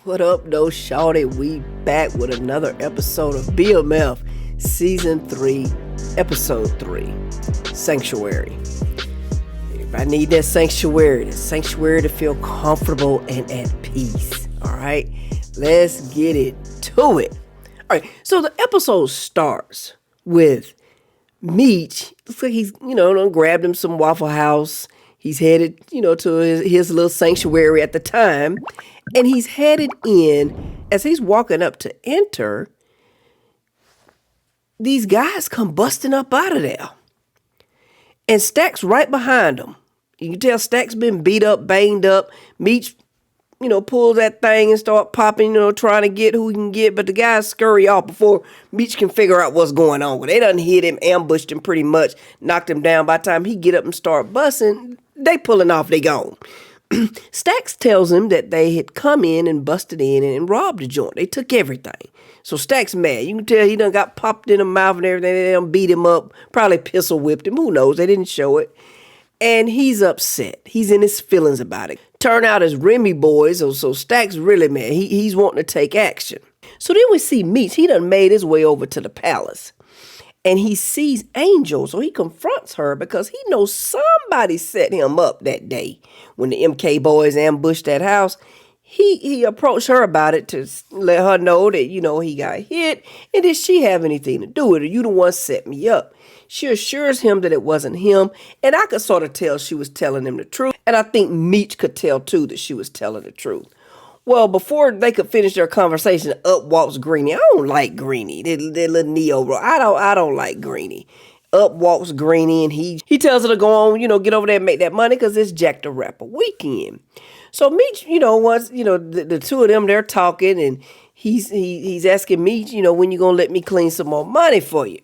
What up, though, shawty? We back with another episode of BMF Season 3, Episode 3, Sanctuary. I need that sanctuary to feel comfortable and at peace, alright? Let's get it to it. Alright, so the episode starts with Meech. Looks like he's, done grabbed him some Waffle House. He's headed, to his little sanctuary at the time. And he's headed in. As he's walking up to enter, these guys come busting up out of there. And Stack's right behind him. You can tell Stack's been beat up, banged up. Meech, pulls that thing and start popping, trying to get who he can get. But the guys scurry off before Meech can figure out what's going on. They done hit him, ambushed him pretty much, knocked him down. By the time he get up and start busting, they pulling off, they gone. Stacks tells him that they had come in and busted in and robbed the joint. They took everything. So Stacks mad. You can tell he done got popped in the mouth and everything. They done beat him up. Probably pistol whipped him. Who knows? They didn't show it. And he's upset. He's in his feelings about it. Turn out as Remy boys, so Stacks really mad. He's wanting to take action. So then we see Meech. He done made his way over to the palace. And he sees Angel, so he confronts her because he knows somebody set him up that day. When the MK boys ambushed that house, he approached her about it to let her know that, he got hit. And did she have anything to do with it? You the one set me up. She assures him that it wasn't him. And I could sort of tell she was telling him the truth. And I think Meech could tell, too, that she was telling the truth. Well, before they could finish their conversation, up walks Greenie. I don't like Greenie. That little Neo, bro. I don't like Greenie. Up walks Greenie, and he tells her to go on, get over there and make that money because it's Jack the Rapper weekend. So Meech, once, the two of them, they're talking, and he's asking Meech, when you gonna let me clean some more money for you?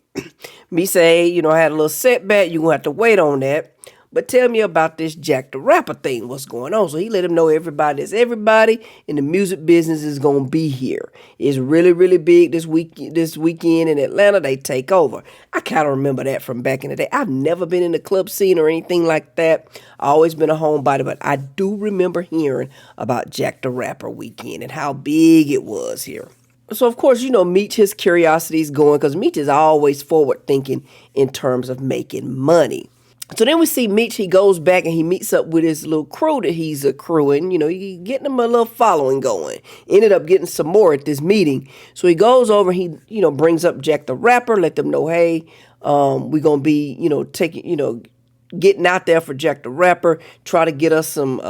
Me say, I had a little setback. You're gonna have to wait on that. But tell me about this Jack the Rapper thing, what's going on. So he let him know everybody in the music business is going to be here. It's really, really big this weekend in Atlanta. They take over. I kind of remember that from back in the day. I've never been in the club scene or anything like that. I've always been a homebody, but I do remember hearing about Jack the Rapper weekend and how big it was here. So, of course, Meech, his curiosity is going because Meech is always forward thinking in terms of making money. So then we see Meech, he goes back and he meets up with his little crew that he's accruing. He getting them a little following going. Ended up getting some more at this meeting. So he goes over, he, brings up Jack the Rapper, let them know, hey, we're going to be, taking, getting out there for Jack the Rapper, try to get us some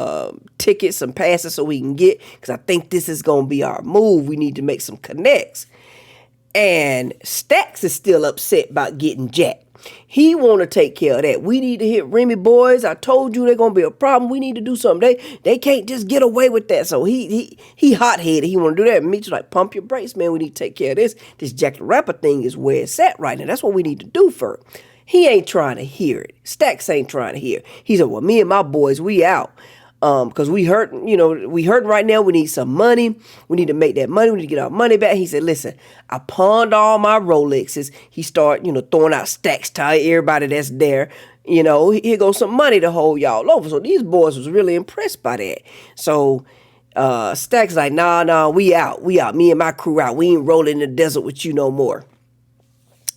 tickets, some passes so we can get, because I think this is going to be our move. We need to make some connects. And Stacks is still upset about getting Jack. He want to take care of that. We need to hit Remy boys. I told you they're going to be a problem. We need to do something. They can't just get away with that. So he hot-headed. He want to do that. And Meech like, pump your brakes, man. We need to take care of this. This Jack the Rapper thing is where it's at right now. That's what we need to do first. He ain't trying to hear it. Stacks ain't trying to hear it. He said, well, me and my boys, we out. Because we hurt right now. We need some money. We need to make that money. We need to get our money back. He said, listen, I pawned all my Rolexes. He started, throwing out stacks to everybody that's there. Here goes some money to hold y'all over. So these boys was really impressed by that. So Stacks like, nah, we out. Me and my crew out. We ain't rolling in the desert with you no more.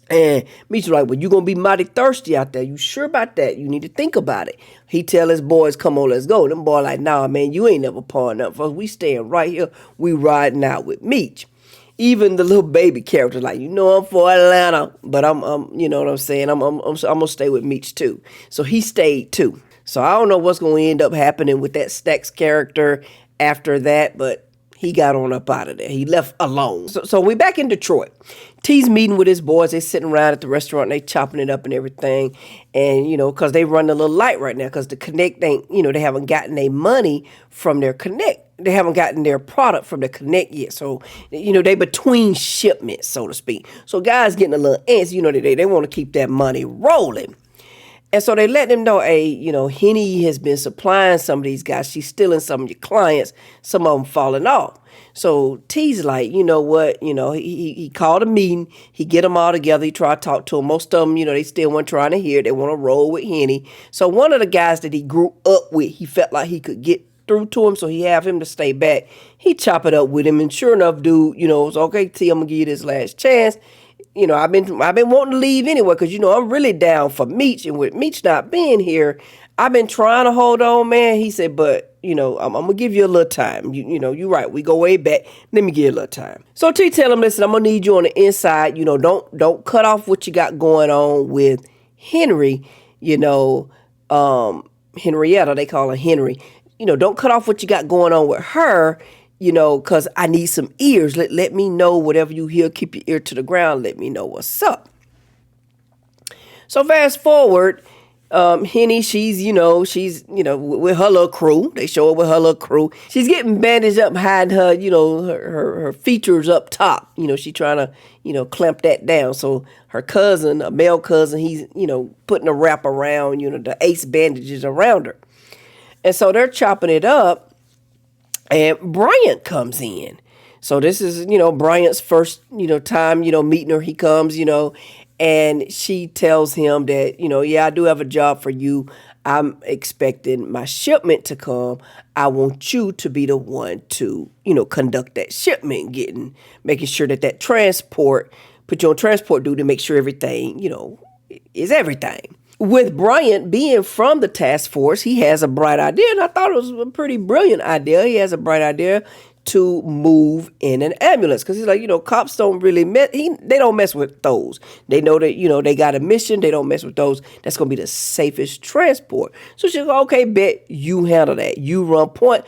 And Meech was like, well, you going to be mighty thirsty out there. You sure about that? You need to think about it. He tell his boys, come on, let's go. Them boys like, nah, man, you ain't never pawned nothing for us. We staying right here. We riding out with Meech. Even the little baby character like, I'm for Atlanta, but I'm you know what I'm saying? I'm going to stay with Meech too. So he stayed too. So I don't know what's going to end up happening with that Stacks character after that, but he got on up out of there. He left alone. So we back in Detroit. T's meeting with his boys. They sitting around at the restaurant. And they chopping it up and everything. And, because they run a little light right now. Because the Connect ain't, they haven't gotten their money from their Connect. They haven't gotten their product from the Connect yet. So, they between shipments, so to speak. So guys getting a little antsy. They want to keep that money rolling. And so they let them know, hey, Henny has been supplying some of these guys. She's stealing some of your clients. Some of them falling off. So T's like, you know what? He called a meeting. He get them all together. He tried to talk to them. Most of them, they still weren't trying to hear. They want to roll with Henny. So one of the guys that he grew up with, he felt like he could get through to him, so he have him to stay back. He chop it up with him, and sure enough, dude, it's okay, T, I'm gonna give you this last chance. I've been wanting to leave anyway, because I'm really down for Meech, and with Meech not being here, I've been trying to hold on, man. He said, but I'm gonna give you a little time. You're right. We go way back. Let me give you a little time. So T tell him, listen, I'm gonna need you on the inside. Don't cut off what you got going on with Henry. Henrietta, they call her Henry. Don't cut off what you got going on with her. Because I need some ears. Let me know whatever you hear. Keep your ear to the ground. Let me know what's up. So fast forward, Henny, she's with her little crew. They show up with her little crew. She's getting bandaged up, hiding her, her features up top. She trying to, clamp that down. So her cousin, a male cousin, he's, putting a wrap around, the ace bandages around her. And so they're chopping it up. And Bryant comes in. So this is, Bryant's first, time, meeting her. He comes, and she tells him that, yeah, I do have a job for you. I'm expecting my shipment to come. I want you to be the one to, conduct that shipment, making sure that transport, put you on transport duty to make sure everything, is everything. With Bryant being from the task force, he has a bright idea, and I thought it was a pretty brilliant idea. He has a bright idea to move in an ambulance, because he's like, cops don't really they don't mess with those. They know that, they got a mission. They don't mess with those. That's going to be the safest transport. So she's like, okay, bet, you handle that. You run point,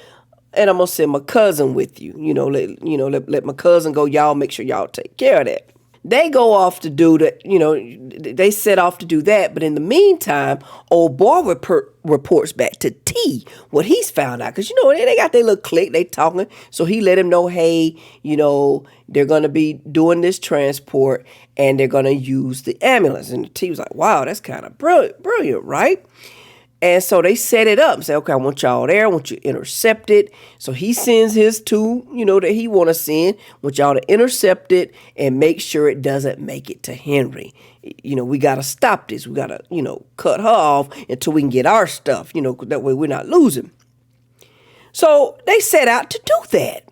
and I'm going to send my cousin with you. Let my cousin go. Y'all make sure y'all take care of that. They go off to do that, they set off to do that. But in the meantime, old boy reports back to T what he's found out. Because, they got their little clique, they talking. So he let him know, hey, they're going to be doing this transport and they're going to use the ambulance. And T was like, wow, that's kind of brilliant, right? And so they set it up and say, okay, I want y'all there. I want you to intercept it. So he sends his two, that he want to send. I want y'all to intercept it and make sure it doesn't make it to Henry. We got to stop this. We got to, cut her off until we can get our stuff, that way we're not losing. So they set out to do that.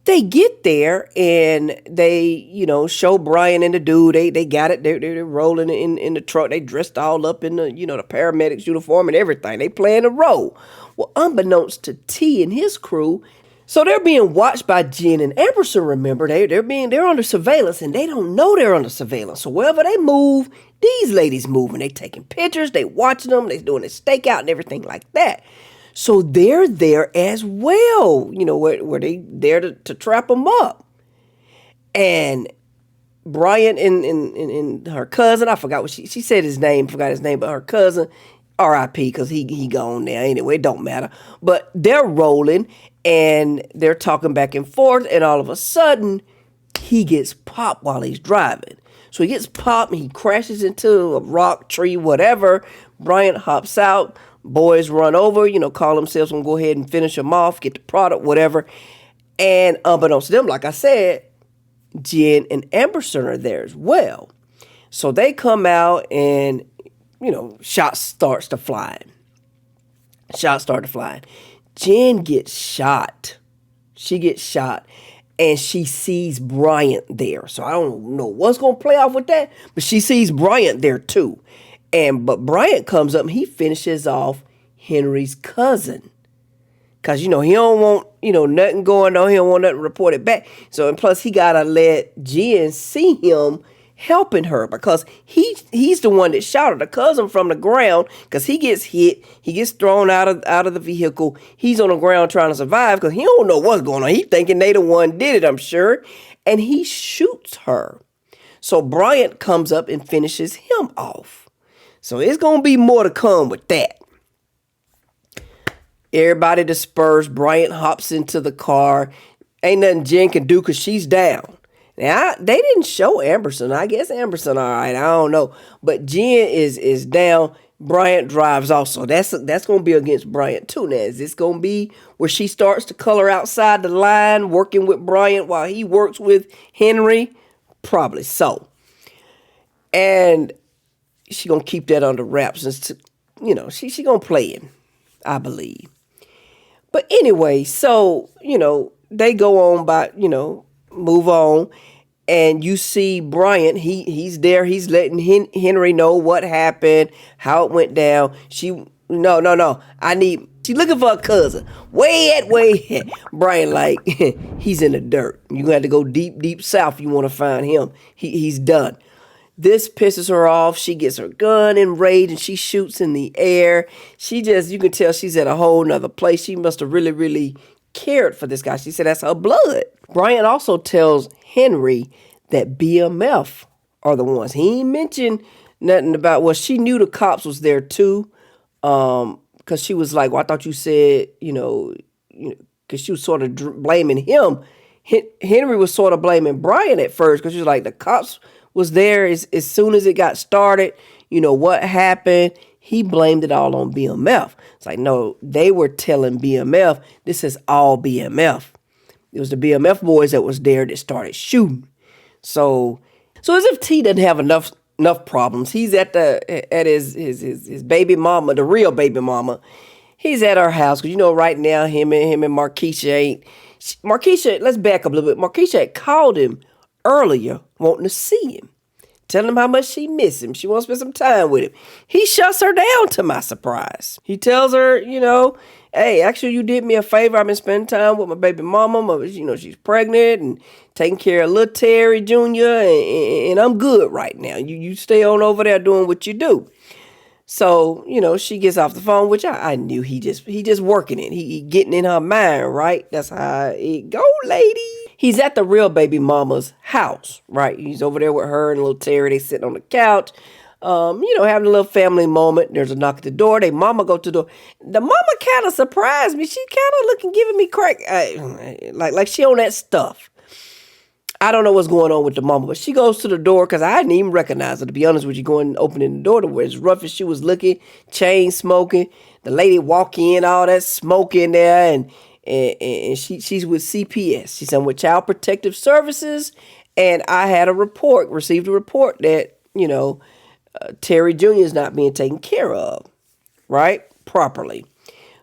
They get there and they, show Brian and the dude. They got it. They're rolling in the truck. They dressed all up in the, the paramedics uniform and everything. They playing the role. Well, unbeknownst to T and his crew, so they're being watched by Jen and Amberson. Remember, they're under surveillance and they don't know they're under surveillance. So wherever they move, these ladies moving. They taking pictures. They watching them. They doing a stakeout and everything like that. So they're there as well, where they there to trap them up. And Brian and her cousin, I forgot what she said his name, forgot his name, but her cousin, R.I.P., because he gone there anyway, it don't matter. But they're rolling and they're talking back and forth, and all of a sudden, he gets popped while he's driving. So he gets popped and he crashes into a rock, tree, whatever. Bryant hops out. Boys run over, call themselves and go ahead and finish them off, get the product, whatever. And unbeknownst to them, like I said, Jen and Amberson are there as well. So they come out and, shots start to flying. Jen gets shot. She gets shot. And she sees Bryant there. So I don't know what's going to play off with that. But she sees Bryant there too. But Bryant comes up and he finishes off Henry's cousin. Because, he don't want, nothing going on. He don't want nothing reported back. So, and plus he got to let Jen see him helping her. Because he's the one that shot her, the cousin, from the ground. Because he gets hit. He gets thrown out of the vehicle. He's on the ground trying to survive because he don't know what's going on. He thinking they the one did it, I'm sure. And he shoots her. So Bryant comes up and finishes him off. So it's going to be more to come with that. Everybody dispersed. Bryant hops into the car. Ain't nothing Jen can do because she's down. Now, they didn't show Amberson. I guess Amberson all right. I don't know. But Jen is down. Bryant drives also. That's going to be against Bryant too. Now, is this going to be where she starts to color outside the line, working with Bryant while he works with Henry? Probably so. And she gonna keep that under wraps, and she gonna play him, I believe. But anyway, so, they go on by, move on. And you see Bryant, he's there, he's letting Henry know what happened, how it went down. No. She looking for a cousin. Way at. Bryant like, he's in the dirt. You gonna have to go deep south if you want to find him. He's done. This pisses her off. She gets her gun enraged and she shoots in the air. You can tell she's at a whole nother place. She must have really, really cared for this guy. She said that's her blood. Bryant also tells Henry that BMF are the ones. He ain't mentioned nothing about, well, she knew the cops was there too. Because she was like, well, I thought you said, because she was sort of blaming him. Henry was sort of blaming Bryant at first because she was like, the cops was there as soon as it got started. What happened? He blamed it all on BMF. It's like, no, they were telling BMF, this is all BMF. It was the BMF boys that was there that started shooting. So as if T doesn't have enough problems. He's at his baby mama, the real baby mama. He's at her house because right now him and Markeisha ain't. Markeisha, let's back up a little bit. Markeisha had called him earlier, wanting to see him, telling him how much she miss him. She wants to spend some time with him. He shuts her down, to my surprise. He tells her, hey, actually, you did me a favor. I've been spending time with my baby mama. She's pregnant and taking care of little Terry Jr. and I'm good right now. You stay on over there doing what you do. So, she gets off the phone, which I knew he just working it. He getting in her mind, right? That's how it go, lady. He's at the real baby mama's house, right? He's over there with her and little Terry. They sitting on the couch, having a little family moment. There's a knock at the door. They mama go to the door. The mama kind of surprised me. She kind of looking, giving me crack, like she on that stuff. I don't know what's going on with the mama, but she goes to the door because I didn't even recognize her, to be honest with you, going and opening the door to where as rough as she was looking, chain smoking. The lady walk in, all that smoke in there, and she's with CPS. She's with Child Protective Services, and I had received a report that, Terry Jr. is not being taken care of, right, properly.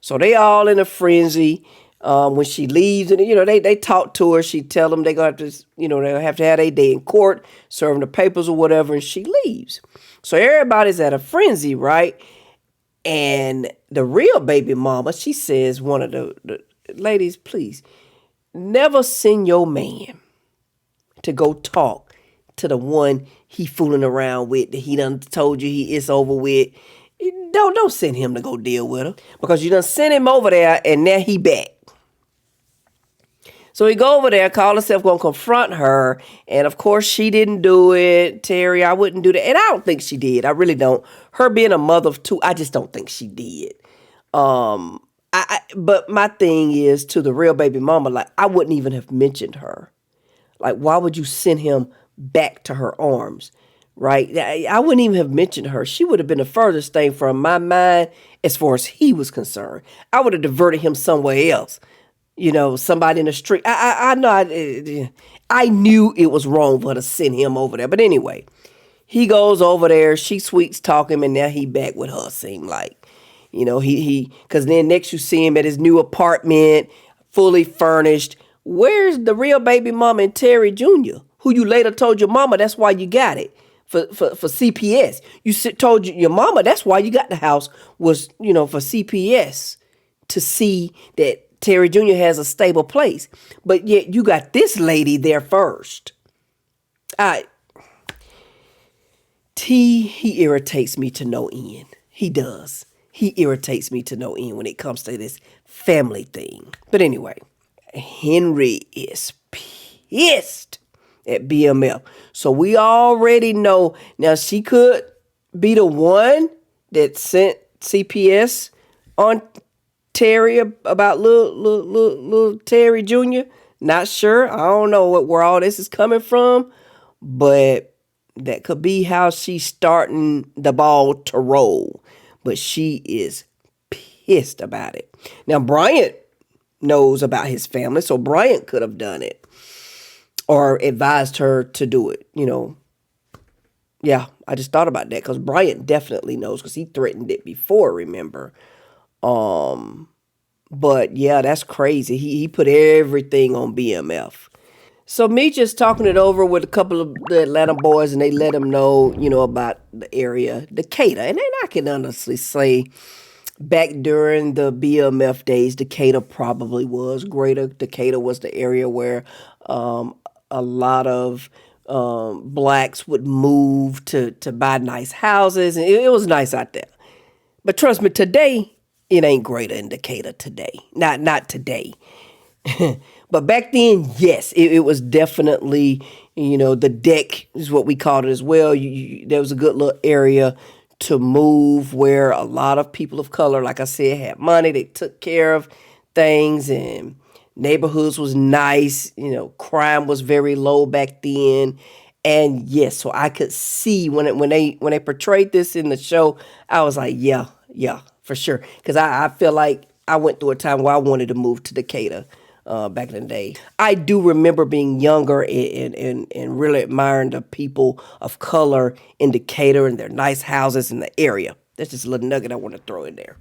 So they all in a frenzy. When she leaves, and they talk to her, she tell them they gonna have to, they'll have to have a day in court, serving the papers or whatever, and she leaves. So everybody's at a frenzy, right? And the real baby mama, she says, one of the ladies, please never send your man to go talk to the one he fooling around with that he done told you it's over with. Don't send him to go deal with her, because you done sent him over there and now he back. So he go over there, call herself, going to confront her. And of course, she didn't do it. Terry, I wouldn't do that. And I don't think she did. I really don't. Her being a mother of two, I just don't think she did. But my thing is, to the real baby mama, like, I wouldn't even have mentioned her. Like, why would you send him back to her arms? Right? I wouldn't even have mentioned her. She would have been the furthest thing from my mind as far as he was concerned. I would have diverted him somewhere else. Somebody in the street. I know. I knew it was wrong for her to send him over there. But anyway, he goes over there. She sweets talk him, and now he back with her. Seem like, because then next you see him at his new apartment, fully furnished. Where's the real baby mama and Terry Jr., who you later told your mama that's why you got it for CPS? You told your mama that's why you got the house was for CPS, to see that Terry Jr. has a stable place. But yet you got this lady there first. He irritates me to no end. He does. He irritates me to no end when it comes to this family thing. But anyway, Henry is pissed at BMF. So we already know. Now, she could be the one that sent CPS on Terry about little Terry Jr. Not sure. I don't know where all this is coming from, but that could be how she's starting the ball to roll. But she is pissed about it. Now, Bryant knows about his family, so Bryant could have done it or advised her to do it, Yeah, I just thought about that because Bryant definitely knows, because he threatened it before, remember? But yeah, that's crazy. He put everything on BMF. So me just talking it over with a couple of the Atlanta boys, and they let him know, about the area, Decatur. And then I can honestly say, back during the BMF days, Decatur probably was greater. Decatur was the area where um, a lot of blacks would move to buy nice houses, and it was nice out there. But trust me, today it ain't greater in Decatur today. Not today. But back then, yes, it was definitely, the deck is what we called it as well. There was a good little area to move where a lot of people of color, like I said, had money. They took care of things, and neighborhoods was nice. Crime was very low back then. And yes, so I could see when they portrayed this in the show, I was like, yeah, yeah, for sure. Because I feel like I went through a time where I wanted to move to Decatur back in the day. I do remember being younger and really admiring the people of color in Decatur and their nice houses in the area. That's just a little nugget I want to throw in there.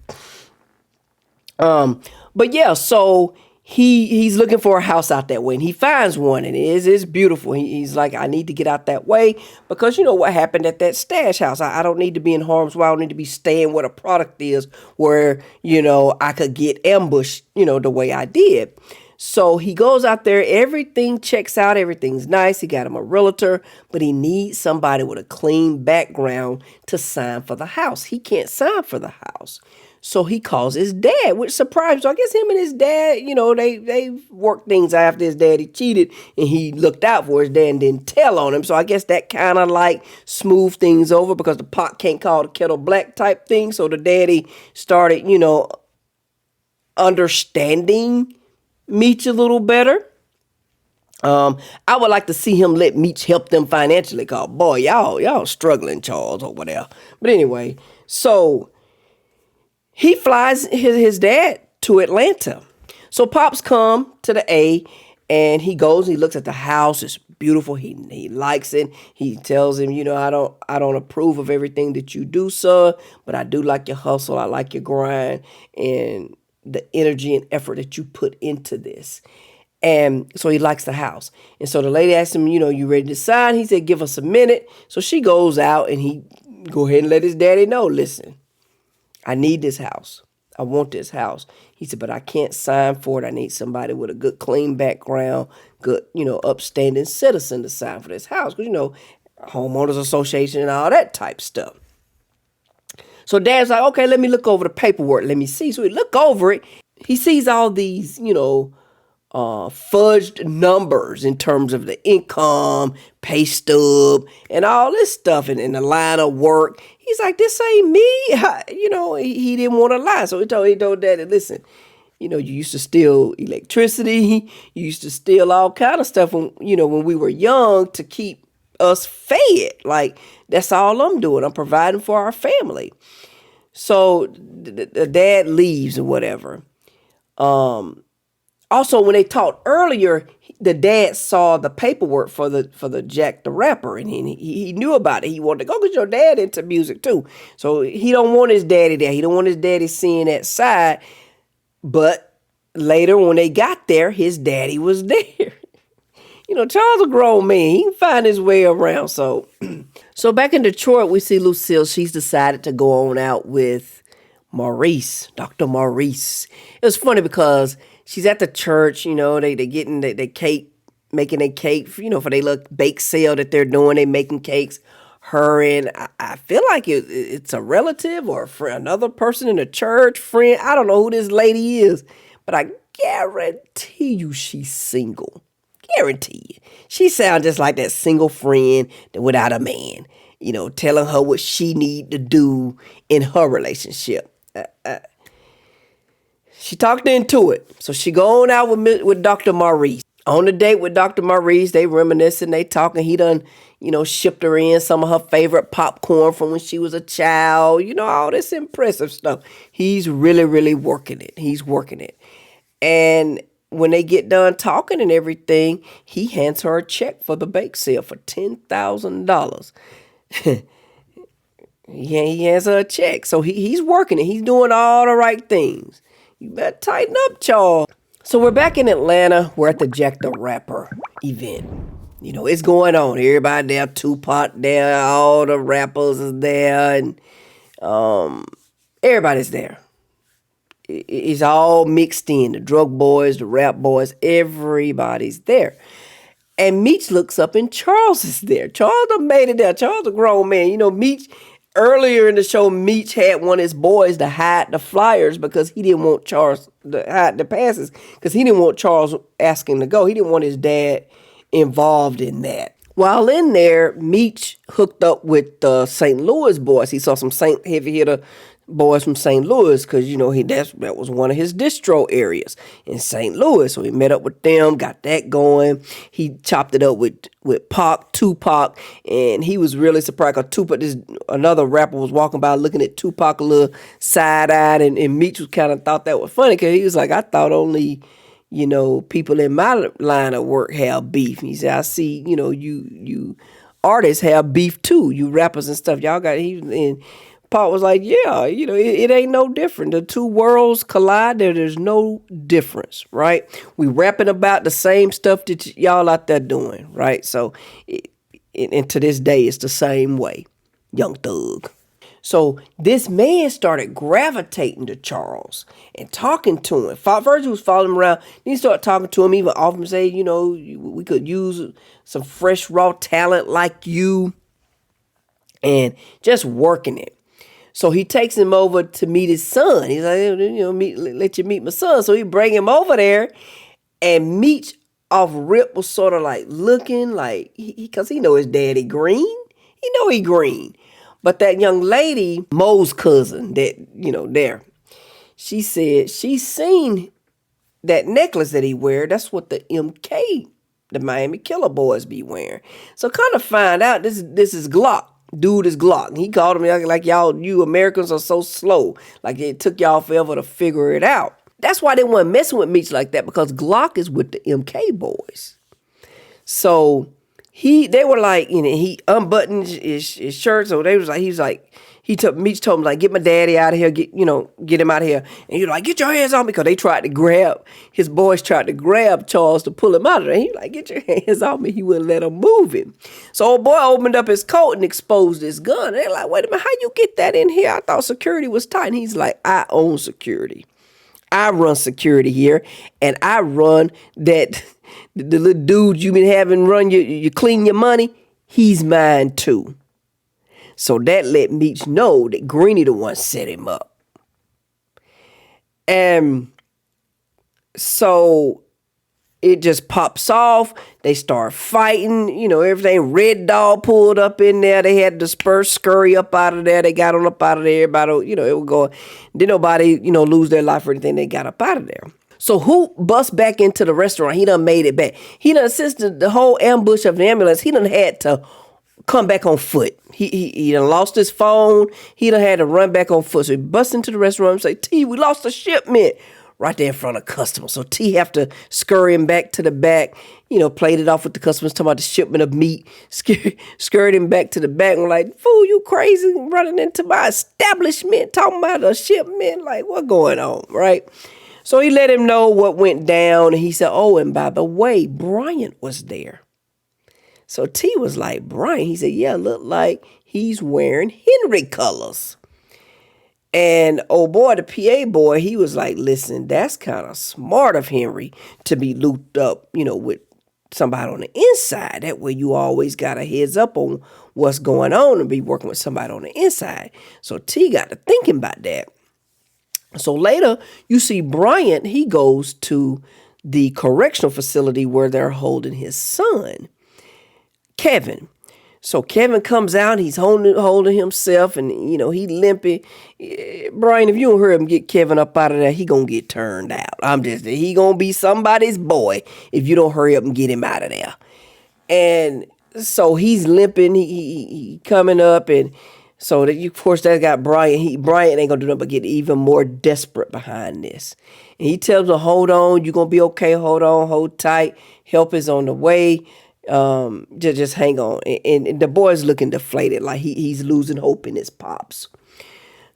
But yeah, so he's looking for a house out that way, and he finds one, and it's beautiful. He's like, I need to get out that way because you know what happened at that stash house. I don't need to be in harm's way. I don't need to be staying where the product is, where I could get ambushed, the way I did. So he goes out there, everything checks out, everything's nice. He got him a realtor, but he needs somebody with a clean background to sign for the house. He can't sign for the house. So he calls his dad, which surprised him. So I guess him and his dad, they worked things out after his daddy cheated, and he looked out for his dad and didn't tell on him. So I guess that kind of like smoothed things over because the pot can't call the kettle black type thing. So the daddy started, understanding Meech a little better. I would like to see him let Meech help them financially. Cause boy, y'all struggling, Charles, or whatever. But anyway, so he flies his dad to Atlanta. So Pops come to the A, and he goes and he looks at the house. It's beautiful. He likes it. He tells him, I don't approve of everything that you do, sir, but I do like your hustle. I like your grind and the energy and effort that you put into this. And so he likes the house. And so the lady asked him, you ready to sign? He said, give us a minute. So she goes out, and he go ahead and let his daddy know, listen, I need this house. I want this house. He said, but I can't sign for it. I need somebody with a good, clean background, good, upstanding citizen to sign for this house. Because, homeowners association and all that type stuff. So dad's like, okay, let me look over the paperwork. Let me see. So he look over it. He sees all these, fudged numbers in terms of the income, pay stub, and all this stuff in the line of work. He's like, this ain't me. He didn't want to lie. So he told daddy, listen, you used to steal electricity. You used to steal all kind of stuff when we were young to keep us fed. Like, that's all I'm doing. I'm providing for our family. So the dad leaves or whatever. Also, when they talked earlier, the dad saw the paperwork for the Jack the Rapper, and he knew about it. He wanted to go because your dad into music too. So he don't want his daddy there. He don't want his daddy seeing that side. But later, when they got there, his daddy was there. Charles a grown man. He can find his way around. So back in Detroit, we see Lucille. She's decided to go on out with Maurice, Dr. Maurice. It was funny because she's at the church, they getting the cake, making a cake, for their little bake sale that they're doing. They making cakes. Her and I feel like it's a relative or a friend, another person in the church, friend. I don't know who this lady is, but I guarantee you she's single. Guarantee you. She sounds just like that single friend that without a man, telling her what she need to do in her relationship. She talked into it. So she going out with Dr. Maurice. On the date with Dr. Maurice, they reminiscing, they talking. He done, shipped her in some of her favorite popcorn from when she was a child. All this impressive stuff. He's really, really working it. He's working it. And when they get done talking and everything, he hands her a check for the bake sale for $10,000. He hands her a check. So he's working it. He's doing all the right things. You better tighten up, Charles. So we're back in Atlanta. We're at the Jack the Rapper event. You know, it's going on. Everybody there, Tupac there, all the rappers is there, and everybody's there. It's all mixed in. The drug boys, the rap boys, everybody's there. And Meech looks up and Charles is there. Charles done made it there. Charles a grown man. You know, Meech, earlier in the show, Meech had one of his boys to hide the flyers because he didn't want Charles to hide the passes because he didn't want Charles asking to go. He didn't want his dad involved in that. While in there, Meech hooked up with the St. Louis boys. He saw some St. Heavy Hitter boys from St. Louis because, you know, that was one of his distro areas in St. Louis. So he met up with them, got that going. He chopped it up with Pac, Tupac, and he was really surprised because Tupac, another rapper was walking by looking at Tupac a little side-eyed, and Meech was kind of thought that was funny because he was like, I thought only, you know, people in my line of work have beef. He said, I see, you know, you artists have beef too. You rappers and stuff. Y'all got, and Paul was like, yeah, you know, it ain't no different. The two worlds collide. There's no difference, right? We rapping about the same stuff that y'all out there doing, right? So, and to this day, it's the same way. Young Thug. So this man started gravitating to Charles and talking to him. First he was following him around. Then he started talking to him, even offered him, say, you know, we could use some fresh, raw talent like you, and just working it. So he takes him over to meet his son. He's like, you know, let you meet my son. So he bring him over there, and Meech off rip was sort of like looking like, because he know his daddy green. He know he green. But that young lady, Mo's cousin, that, you know, there, she said she seen that necklace that he wear. That's what the MK, the Miami Killer Boys, be wearing. So kind of find out this is Glock. Dude is Glock. He called him like y'all, you Americans are so slow. Like it took y'all forever to figure it out. That's why they weren't messing with Meech like that, because Glock is with the MK boys. So they were like, you know, he unbuttoned his shirt. So Meech told him like, get my daddy out of here, get him out of here. And he was like, get your hands on me, because his boys tried to grab Charles to pull him out of there. He was like, get your hands on me. He wouldn't let him move him. So old boy opened up his coat and exposed his gun. And they're like, wait a minute, how you get that in here? I thought security was tight. And he's like, I own security. I run security here, and I run that the little dude you been having run you clean your money, he's mine too. So that let Meech know that Greeny the one set him up. And so it just pops off. They start fighting, you know, everything. Red Dog pulled up in there. They had to scurry up out of there. They got on up out of there. Everybody, you know, it was going. Didn't nobody, you know, lose their life or anything. They got up out of there. So who bust back into the restaurant? He done made it back. He done assisted the whole ambush of the ambulance. He done had to come back on foot. He done lost his phone. He done had to run back on foot. So he bust into the restaurant and say, T, we lost a shipment. Right there in front of customers. So T have to scurry him back to the back, you know, played it off with the customers, talking about the shipment of meat, scurried him back to the back and like, fool, you crazy, running into my establishment, talking about a shipment, like, what going on, right? So he let him know what went down, and he said, oh, and by the way, Bryant was there. So T was like, Bryant? He said, yeah, look like he's wearing Henry colors. And oh boy, the PA boy, he was like, listen, that's kind of smart of Henry to be looped up, you know, with somebody on the inside. That way you always got a heads up on what's going on and be working with somebody on the inside. So T got to thinking about that. So later you see Bryant, he goes to the correctional facility where they're holding his son, Kevin. So Kevin comes out, he's holding himself, and, you know, he limping. Brian, if you don't hurry up and get Kevin up out of there, he gonna get turned out. He gonna be somebody's boy if you don't hurry up and get him out of there. And so he's limping, he coming up, and so of course that got Brian. Brian ain't gonna do nothing but get even more desperate behind this. And he tells him, hold on, you're gonna be okay, hold on, hold tight, help is on the way. Just hang on. And the boy's looking deflated, like he's losing hope in his pops.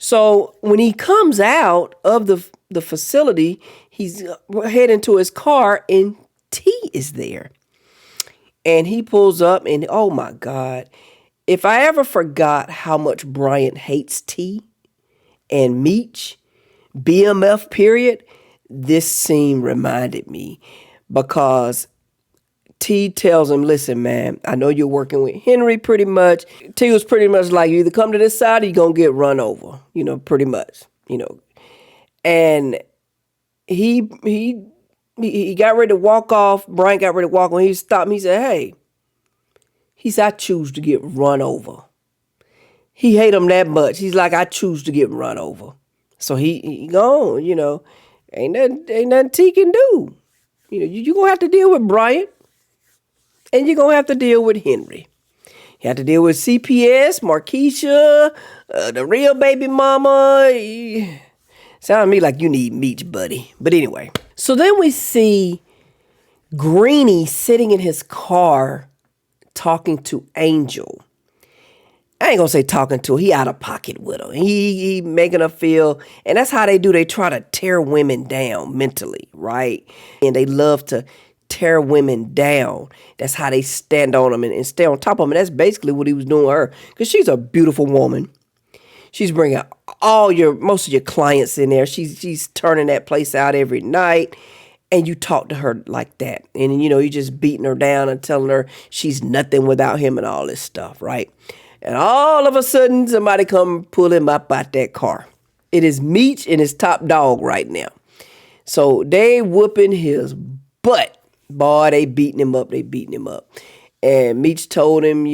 So when he comes out of the facility, he's heading to his car and T is there. And he pulls up and oh my God, if I ever forgot how much Bryant hates T and Meech, BMF period, this scene reminded me because T tells him, listen, man, I know you're working with Henry pretty much. T was pretty much like, you either come to this side or you're going to get run over, pretty much, And he got ready to walk off. Brian got ready to walk on. He stopped me. He said, hey, I choose to get run over. He hate him that much. He's like, I choose to get run over. So he gone, ain't nothing T can do. You're going to have to deal with Brian. And you're going to have to deal with Henry. You have to deal with CPS, Markeisha, the real baby mama. Sound to me like you need Meech, buddy. But anyway. So then we see Greenie sitting in his car talking to Angel. I ain't going to say talking to her. He out of pocket with her. He making her feel. And that's how they do. They try to tear women down mentally, right? And they love to tear women down. That's how they stand on them and stay on top of them. And that's basically what he was doing to her. Because she's a beautiful woman. She's bringing most of your clients in there. She's turning that place out every night. And you talk to her like that. And, you're just beating her down and telling her she's nothing without him and all this stuff, right? And all of a sudden, somebody come pull him up out that car. It is Meech and his top dog right now. So they whooping his butt. Boy, they beating him up. And Meech told him,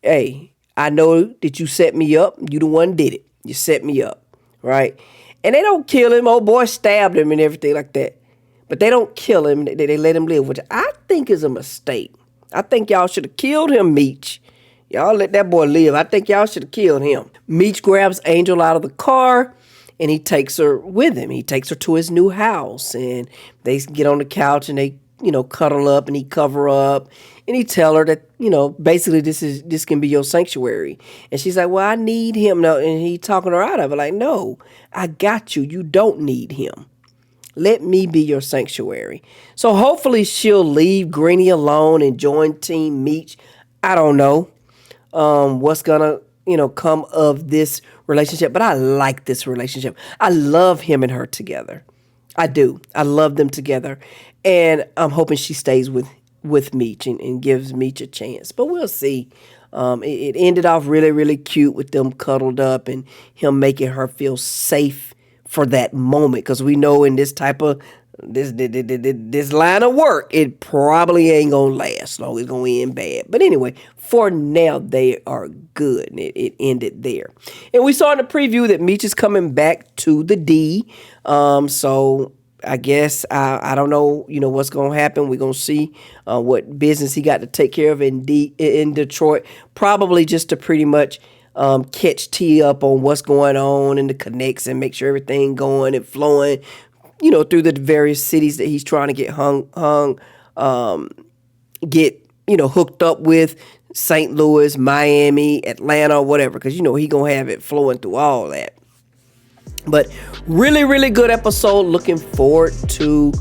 hey, I know that you set me up. You the one did it. You set me up, right? And they don't kill him. Old boy stabbed him and everything like that. But they don't kill him. They let him live, which I think is a mistake. I think y'all should have killed him, Meech. Y'all let that boy live. I think y'all should have killed him. Meech grabs Angel out of the car. And he takes her with him. He takes her to his new house. And they get on the couch and they, cuddle up and he cover up. And he tell her that, basically this can be your sanctuary. And she's like, well, I need him. No, and he talking her out of it. Like, no, I got you. You don't need him. Let me be your sanctuary. So hopefully she'll leave Greenie alone and join Team Meech. I don't know what's going to come of this relationship. But I like this relationship. I love him and her together. I do. I love them together. And I'm hoping she stays with Meech and gives Meech a chance. But we'll see. It ended off really, really cute with them cuddled up and him making her feel safe for that moment. Because we know in this type of this line of work, it probably ain't gonna last long. It's gonna end bad. But anyway, for now, they are good. And it ended there. And we saw in the preview that Meech is coming back to the D. So I guess I don't know, what's gonna happen. We're gonna see what business he got to take care of in Detroit. Probably just to pretty much catch T up on what's going on in the connects and make sure everything going and flowing. Through the various cities that he's trying to get hooked up with, St. Louis, Miami, Atlanta, whatever, because, he going to have it flowing through all that. But really, really good episode. Looking forward to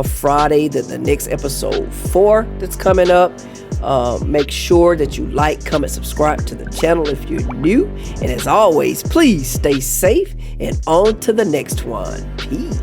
Friday, the next episode 4 that's coming up. Make sure that you like, comment, subscribe to the channel if you're new. And as always, please stay safe and on to the next one. Peace.